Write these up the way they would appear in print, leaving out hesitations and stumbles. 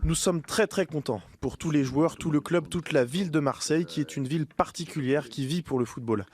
Nous sommes très contents pour tous les joueurs, tout le club, toute la ville de Marseille qui est une ville particulière qui vit pour le football.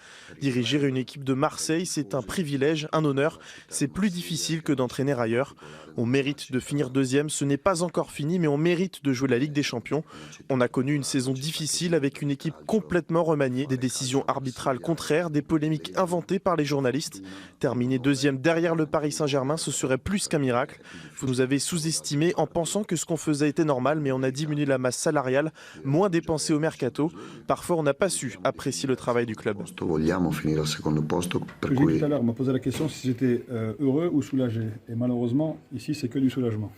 Diriger une équipe de Marseille, c'est un privilège, un honneur. C'est plus difficile que d'entraîner ailleurs. On mérite de finir deuxième, ce n'est pas encore fini, mais on mérite de jouer la Ligue des Champions. On a connu une saison difficile avec une équipe complètement remaniée, des décisions arbitrales contraires, des polémiques inventées par les journalistes. Terminer deuxième derrière le Paris Saint-Germain, ce serait plus qu'un miracle. Vous nous avez sous-estimé en pensant que ce qu'on faisait était normal, mais on a diminué la masse salariale, moins dépensé au mercato. Parfois, on n'a pas su apprécier le travail du club. Vogliamo finire al secondo posto, per J'ai dit cui tout à l'heure, on m'a posé la question si j'étais heureux ou soulagé. Et malheureusement, ici, c'est que du soulagement.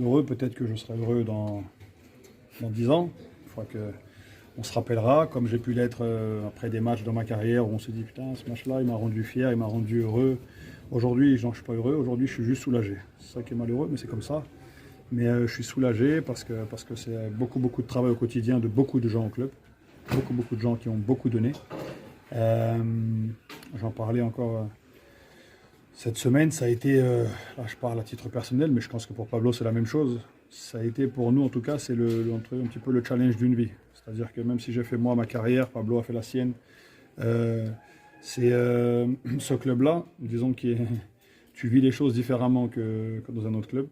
Heureux, peut-être que je serai heureux dans 10 ans. Une fois qu'on se rappellera, comme j'ai pu l'être après des matchs dans ma carrière où on se dit putain, ce match-là, il m'a rendu fier, il m'a rendu heureux. Aujourd'hui, je ne suis pas heureux, aujourd'hui, je suis juste soulagé. C'est ça qui est malheureux, mais c'est comme ça. Mais je suis soulagé parce que c'est beaucoup de travail au quotidien de beaucoup de gens au club. Beaucoup de gens qui ont beaucoup donné. J'en parlais encore cette semaine, ça a été, là je parle à titre personnel, mais je pense que pour Pablo c'est la même chose. Ça a été pour nous en tout cas, c'est un petit peu le challenge d'une vie. C'est-à-dire que même si j'ai fait moi ma carrière, Pablo a fait la sienne, c'est ce club-là, disons que tu vis les choses différemment que dans un autre club.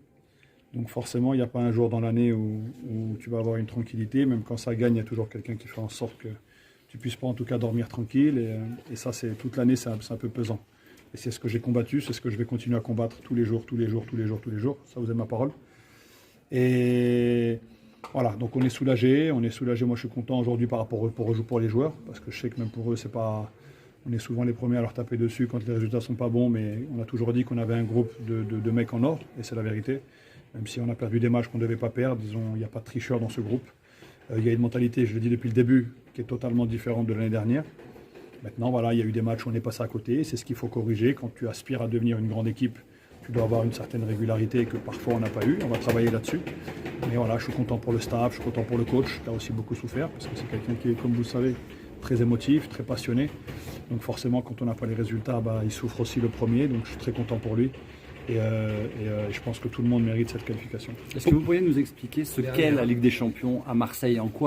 Donc forcément, il n'y a pas un jour dans l'année où tu vas avoir une tranquillité. Même quand ça gagne, il y a toujours quelqu'un qui fait en sorte que tu ne puisses pas en tout cas dormir tranquille. Et ça, c'est toute l'année, c'est un peu pesant. Et c'est ce que j'ai combattu, c'est ce que je vais continuer à combattre tous les jours. Ça, vous avez ma parole. Et voilà, donc on est soulagé. Moi, je suis content aujourd'hui par rapport pour les joueurs. Parce que je sais que même pour eux, c'est pas... On est souvent les premiers à leur taper dessus quand les résultats ne sont pas bons. Mais on a toujours dit qu'on avait un groupe de mecs en or. Et c'est la vérité. Même si on a perdu des matchs qu'on ne devait pas perdre, disons, il n'y a pas de tricheur dans ce groupe. Il y a une mentalité, je le dis depuis le début, qui est totalement différente de l'année dernière. Maintenant, voilà, il y a eu des matchs où on est passé à côté. C'est ce qu'il faut corriger. Quand tu aspires à devenir une grande équipe, tu dois avoir une certaine régularité que parfois on n'a pas eu. On va travailler là-dessus. Mais voilà, je suis content pour le staff, je suis content pour le coach, qui a aussi beaucoup souffert, parce que c'est quelqu'un qui est, comme vous le savez, très émotif, très passionné. Donc forcément, quand on n'a pas les résultats, il souffre aussi le premier. Donc je suis très content pour lui. Et je pense que tout le monde mérite cette qualification. Est-ce que vous pourriez nous expliquer ce qu'est la Ligue des Champions à Marseille, en quoi